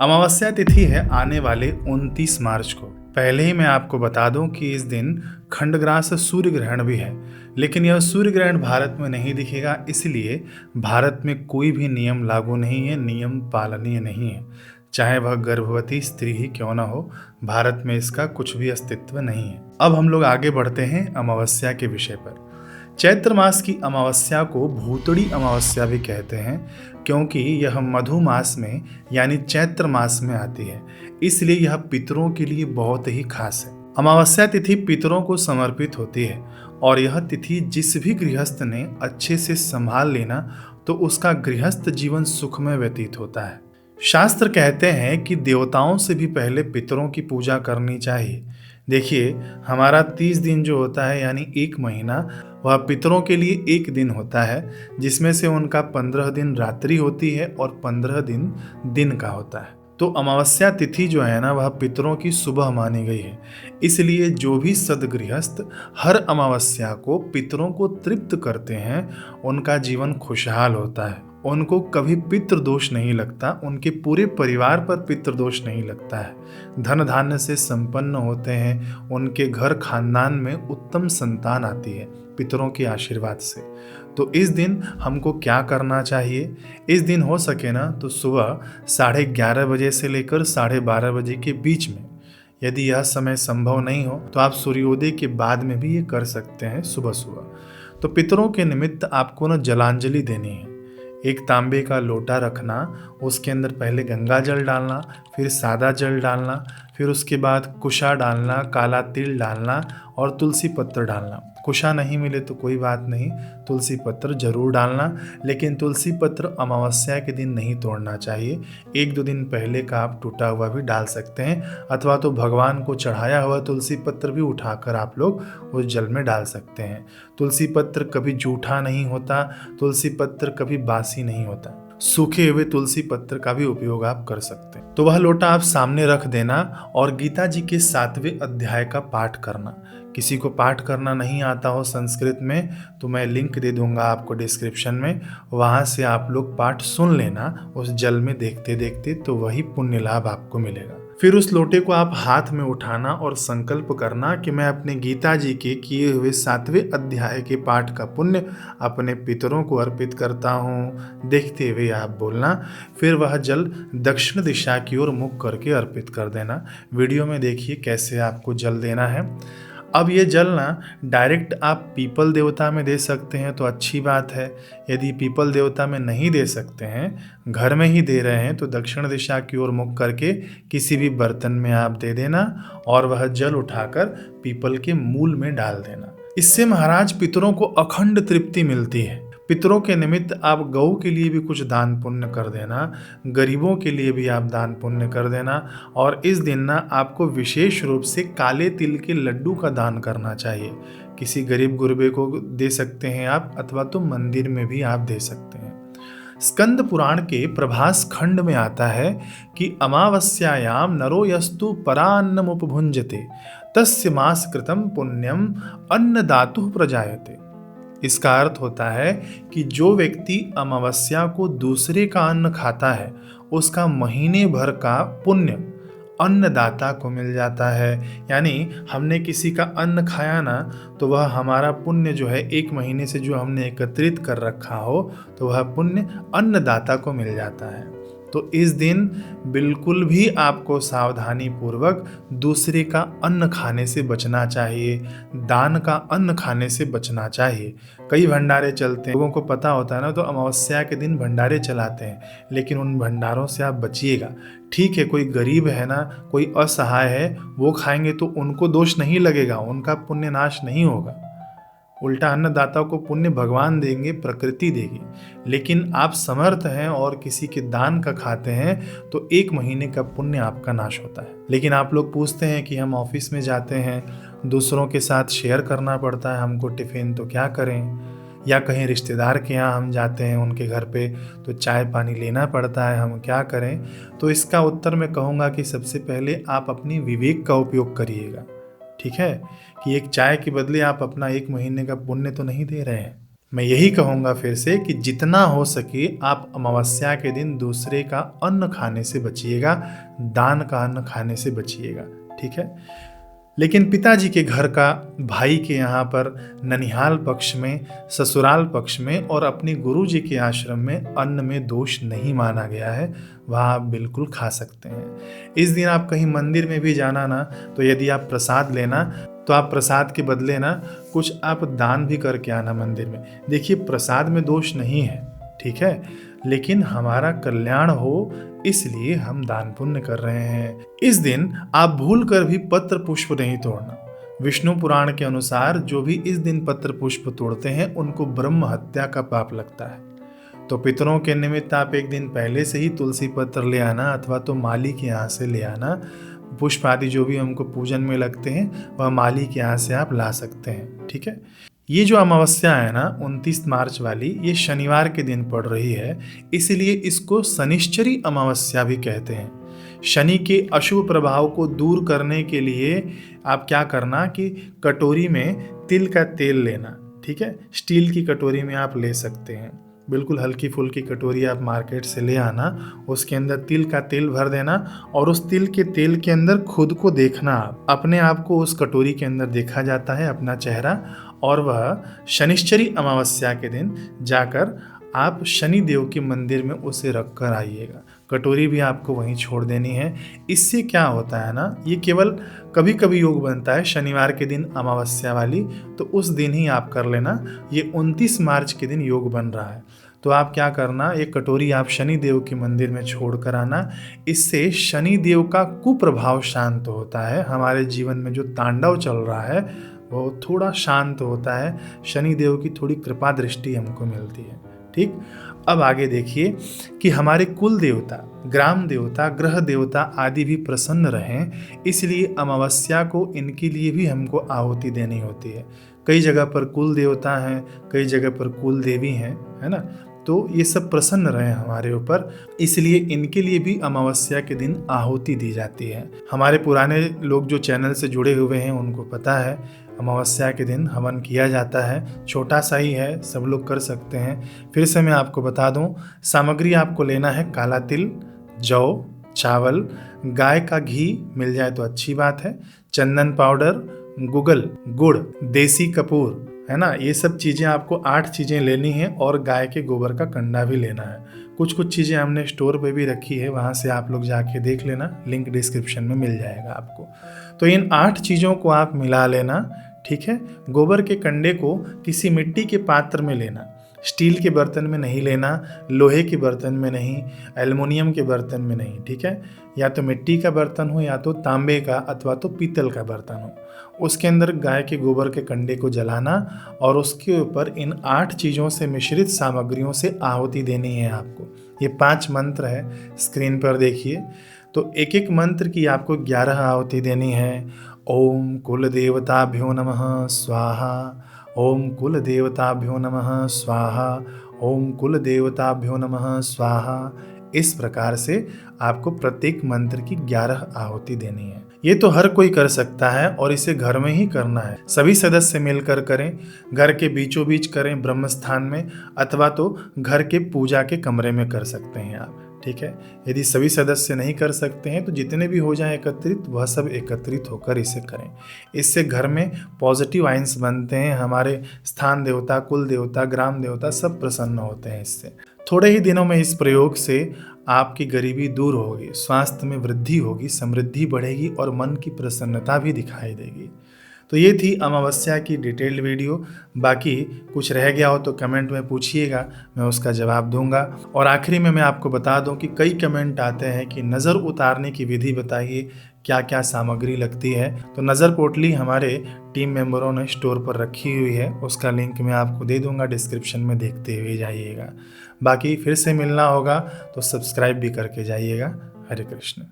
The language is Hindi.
अमावस्या तिथि है आने वाले 29 मार्च को। पहले ही मैं आपको बता दूं कि इस दिन खंडग्रास सूर्य ग्रहण भी है, लेकिन यह सूर्य ग्रहण भारत में नहीं दिखेगा, इसलिए भारत में कोई भी नियम लागू नहीं है, नियम पालनीय नहीं है। चाहे वह गर्भवती स्त्री ही क्यों ना हो, भारत में इसका कुछ भी अस्तित्व नहीं है। अब हम लोग आगे बढ़ते हैं अमावस्या के विषय पर। चैत्र मास की अमावस्या को भूतड़ी अमावस्या भी कहते हैं, क्योंकि यह मधु मास में यानी चैत्र मास में आती है, इसलिए यह पितरों के लिए बहुत ही खास है। अमावस्या तिथि पितरों को समर्पित होती है और यह तिथि जिस भी गृहस्थ ने अच्छे से संभाल लेना तो उसका गृहस्थ जीवन सुखमय व्यतीत होता है। शास्त्र कहते हैं कि देवताओं से भी पहले पितरों की पूजा करनी चाहिए। देखिए, हमारा 30 दिन जो होता है यानी एक महीना, वह पितरों के लिए एक दिन होता है, जिसमें से उनका 15 दिन रात्रि होती है और 15 दिन दिन का होता है। तो अमावस्या तिथि जो है ना, वह पितरों की सुबह मानी गई है, इसलिए जो भी सदगृहस्थ हर अमावस्या को पितरों को तृप्त करते हैं उनका जीवन खुशहाल होता है। उनको कभी पितृ दोष नहीं लगता, उनके पूरे परिवार पर पितृ दोष नहीं लगता है। धन धान्य से संपन्न होते हैं, उनके घर खानदान में उत्तम संतान आती है पितरों के आशीर्वाद से। तो इस दिन हमको क्या करना चाहिए? इस दिन हो सके ना तो सुबह 11:30 बजे से लेकर 12:30 बजे के बीच में, यदि यह समय संभव नहीं हो तो आप सूर्योदय के बाद में भी ये कर सकते हैं सुबह सुबह। तो पितरों के निमित्त आपको ना जलांजलि देनी है। एक तांबे का लोटा रखना, उसके अंदर पहले गंगा जल डालना, फिर सादा जल डालना, फिर उसके बाद कुशा डालना, काला तिल डालना और तुलसी पत्र डालना। कुशा नहीं मिले तो कोई बात नहीं, तुलसी पत्र जरूर डालना, लेकिन तुलसी पत्र अमावस्या के दिन नहीं तोड़ना चाहिए। 1-2 दिन पहले का आप टूटा हुआ भी डाल सकते हैं, अथवा तो भगवान को चढ़ाया हुआ तुलसी पत्र भी उठाकर आप लोग उस जल में डाल सकते हैं। तुलसी पत्र कभी जूठा नहीं होता, तुलसी पत्र कभी बासी नहीं होता। सूखे हुए तुलसी पत्र का भी उपयोग आप कर सकते हैं। तो वह लोटा आप सामने रख देना और गीता जी के 7वें अध्याय का पाठ करना। किसी को पाठ करना नहीं आता हो संस्कृत में तो मैं लिंक दे दूंगा आपको डिस्क्रिप्शन में, वहां से आप लोग पाठ सुन लेना उस जल में देखते देखते, तो वही पुण्य लाभ आपको मिलेगा। फिर उस लोटे को आप हाथ में उठाना और संकल्प करना कि मैं अपने गीता जी के किए हुए 7वें अध्याय के पाठ का पुण्य अपने पितरों को अर्पित करता हूँ। देखते हुए आप बोलना, फिर वह जल दक्षिण दिशा की ओर मुख करके अर्पित कर देना। वीडियो में देखिए कैसे आपको जल देना है। अब ये जल ना डायरेक्ट आप पीपल देवता में दे सकते हैं तो अच्छी बात है। यदि पीपल देवता में नहीं दे सकते हैं, घर में ही दे रहे हैं, तो दक्षिण दिशा की ओर मुख करके किसी भी बर्तन में आप दे देना और वह जल उठाकर पीपल के मूल में डाल देना। इससे महाराज पितरों को अखंड तृप्ति मिलती है। पितरों के निमित्त आप गौ के लिए भी कुछ दान पुण्य कर देना, गरीबों के लिए भी आप दान पुण्य कर देना। और इस दिन ना आपको विशेष रूप से काले तिल के लड्डू का दान करना चाहिए। किसी गरीब गुरबे को दे सकते हैं आप, अथवा तो मंदिर में भी आप दे सकते हैं। स्कंद पुराण के प्रभास खंड में आता है कि अमावस्यायाम नरो यस्तु परान्नम उपभुंजते तस्य मास कृतम पुण्यम अन्नदातुः प्रजायते। इसका अर्थ होता है कि जो व्यक्ति अमावस्या को दूसरे का अन्न खाता है उसका महीने भर का पुण्य अन्नदाता को मिल जाता है। यानी हमने किसी का अन्न खाया ना, तो वह हमारा पुण्य जो है एक महीने से जो हमने एकत्रित कर रखा हो, तो वह पुण्य अन्नदाता को मिल जाता है। तो इस दिन बिल्कुल भी आपको सावधानी पूर्वक दूसरे का अन्न खाने से बचना चाहिए, दान का अन्न खाने से बचना चाहिए। कई भंडारे चलते हैं, लोगों को पता होता है ना, तो अमावस्या के दिन भंडारे चलाते हैं, लेकिन उन भंडारों से आप बचिएगा। ठीक है, कोई गरीब है ना, कोई असहाय है, वो खाएंगे तो उनको दोष नहीं लगेगा, उनका पुण्य नाश नहीं होगा। उल्टा अन्नदाता को पुण्य भगवान देंगे, प्रकृति देगी। लेकिन आप समर्थ हैं और किसी के दान का खाते हैं तो एक महीने का पुण्य आपका नाश होता है। लेकिन आप लोग पूछते हैं कि हम ऑफिस में जाते हैं, दूसरों के साथ शेयर करना पड़ता है हमको टिफ़िन, तो क्या करें? या कहीं रिश्तेदार के यहाँ हम जाते हैं, उनके घर पे, तो चाय पानी लेना पड़ता है, हम क्या करें? तो इसका उत्तर मैं कहूँगा कि सबसे पहले आप अपनी विवेक का उपयोग करिएगा। ठीक है, कि एक चाय के बदले आप अपना एक महीने का पुण्य तो नहीं दे रहे हैं। मैं यही कहूँगा फिर से कि जितना हो सके आप अमावस्या के दिन दूसरे का अन्न खाने से बचिएगा, दान का अन्न खाने से बचिएगा, ठीक है। लेकिन पिताजी के घर का, भाई के यहाँ पर ननिहाल पक्ष में, ससुराल पक्ष में और अपने गुरुजी के आश्रम में अन्न में दोष नहीं माना गया है, वहाँ आप बिल्कुल खा सकते हैं। इस दिन आप कहीं मंदिर में भी जाना ना, तो यदि आप प्रसाद लेना तो आप प्रसाद के बदले ना कुछ आप दान भी करके आना मंदिर में। देखिए प्रसाद में दोष नहीं है, ठीक है, लेकिन हमारा कल्याण हो इसलिए हम दान पुण्य कर रहे हैं। इस दिन आप भूल कर भी पत्र पुष्प नहीं तोड़ना। विष्णु पुराण के अनुसार जो भी इस दिन पत्र पुष्प तोड़ते हैं उनको ब्रह्म हत्या का पाप लगता है। तो पितरों के निमित्त आप एक दिन पहले से ही तुलसी पत्र ले आना, अथवा तो माली के यहाँ से ले आना। पुष्प आदि जो भी हमको पूजन में लगते हैं वह माली के यहाँ से आप ला सकते हैं, ठीक है। ये जो अमावस्या है ना 29 मार्च वाली, ये शनिवार के दिन पड़ रही है, इसलिए इसको शनिश्चरी अमावस्या भी कहते हैं। शनि के अशुभ प्रभाव को दूर करने के लिए आप क्या करना कि कटोरी में तिल का तेल लेना, ठीक है। स्टील की कटोरी में आप ले सकते हैं, बिल्कुल हल्की फुल्की कटोरी आप मार्केट से ले आना, उसके अंदर तिल का तेल भर देना और उस तिल के तेल के अंदर खुद को देखना। आप अपने आप को उस कटोरी के अंदर देखा जाता है, अपना चेहरा, और वह शनिश्चरी अमावस्या के दिन जाकर आप शनि देव के मंदिर में उसे रख कर आइएगा। कटोरी भी आपको वहीं छोड़ देनी है। इससे क्या होता है ना, ये केवल कभी कभी योग बनता है शनिवार के दिन अमावस्या वाली, तो उस दिन ही आप कर लेना। ये 29 मार्च के दिन योग बन रहा है, तो आप क्या करना, एक कटोरी आप शनि देव के मंदिर में छोड़ कर आना। इससे शनि देव का कुप्रभाव शांत होता है। हमारे जीवन में जो तांडव चल रहा है वो थोड़ा शांत होता है, शनि देव की थोड़ी कृपा दृष्टि हमको मिलती है, ठीक। अब आगे देखिए कि हमारे कुल देवता, ग्राम देवता, ग्रह देवता आदि भी प्रसन्न रहें, इसलिए अमावस्या को इनके लिए भी हमको आहुति देनी होती है। कई जगह पर कुल देवता हैं, कई जगह पर कुल देवी हैं, है ना, तो ये सब प्रसन्न रहे हमारे ऊपर, इसलिए इनके लिए भी अमावस्या के दिन आहुति दी जाती है। हमारे पुराने लोग जो चैनल से जुड़े हुए हैं उनको पता है अमावस्या के दिन हवन किया जाता है, छोटा सा ही है, सब लोग कर सकते हैं। फिर से मैं आपको बता दूं, सामग्री आपको लेना है काला तिल, जौ, चावल, गाय का घी मिल जाए तो अच्छी बात है, चंदन पाउडर, गुगल, गुड़, देसी कपूर, है ना, ये सब चीज़ें आपको 8 चीज़ें लेनी है, और गाय के गोबर का कंडा भी लेना है। कुछ चीज़ें हमने स्टोर पे भी रखी है, वहाँ से आप लोग जाके देख लेना, लिंक डिस्क्रिप्शन में मिल जाएगा आपको। तो इन 8 चीज़ों को आप मिला लेना, ठीक है। गोबर के कंडे को किसी मिट्टी के पात्र में लेना, स्टील के बर्तन में नहीं लेना, लोहे के बर्तन में नहीं, एल्युमिनियम के बर्तन में नहीं, ठीक है। या तो मिट्टी का बर्तन हो, या तो तांबे का अथवा तो पीतल का बर्तन हो। उसके अंदर गाय के गोबर के कंडे को जलाना और उसके ऊपर इन 8 चीज़ों से मिश्रित सामग्रियों से आहुति देनी है आपको। ये 5 मंत्र है, स्क्रीन पर देखिए। तो एक एक मंत्र की आपको 11 आहुति देनी है। ओम कुल देवताभ्यो नमः स्वाहा, ओम कुल देवताभ्यो नमः स्वाहा, ओम कुल देवताभ्यो नमः स्वाहा। इस प्रकार से आपको प्रत्येक मंत्र की 11 आहुति देनी है। ये तो हर कोई कर सकता है और इसे घर में ही करना है। सभी सदस्य मिलकर करें, घर के बीचों बीच करें ब्रह्म स्थान में, अथवा तो घर के पूजा के कमरे में कर सकते हैं आप, ठीक है। यदि सभी सदस्य नहीं कर सकते हैं तो जितने भी हो जाएं एकत्रित, वह सब एकत्रित होकर इसे करें। इससे घर में पॉजिटिव आइंस बनते हैं, हमारे स्थान देवता, कुल देवता, ग्राम देवता सब प्रसन्न होते हैं इससे। थोड़े ही दिनों में इस प्रयोग से आपकी गरीबी दूर होगी, स्वास्थ्य में वृद्धि होगी, समृद्धि बढ़ेगी और मन की प्रसन्नता भी दिखाई देगी। तो ये थी अमावस्या की डिटेल्ड वीडियो। बाकी कुछ रह गया हो तो कमेंट में पूछिएगा, मैं उसका जवाब दूंगा। और आखिरी में मैं आपको बता दूं कि कई कमेंट आते हैं कि नज़र उतारने की विधि बताइए, क्या क्या सामग्री लगती है। तो नज़र पोटली हमारे टीम मेंबरों ने स्टोर पर रखी हुई है, उसका लिंक मैं आपको दे दूंगा, डिस्क्रिप्शन में देखते हुए जाइएगा। बाकी फिर से मिलना होगा तो सब्सक्राइब भी करके जाइएगा। हरे कृष्ण।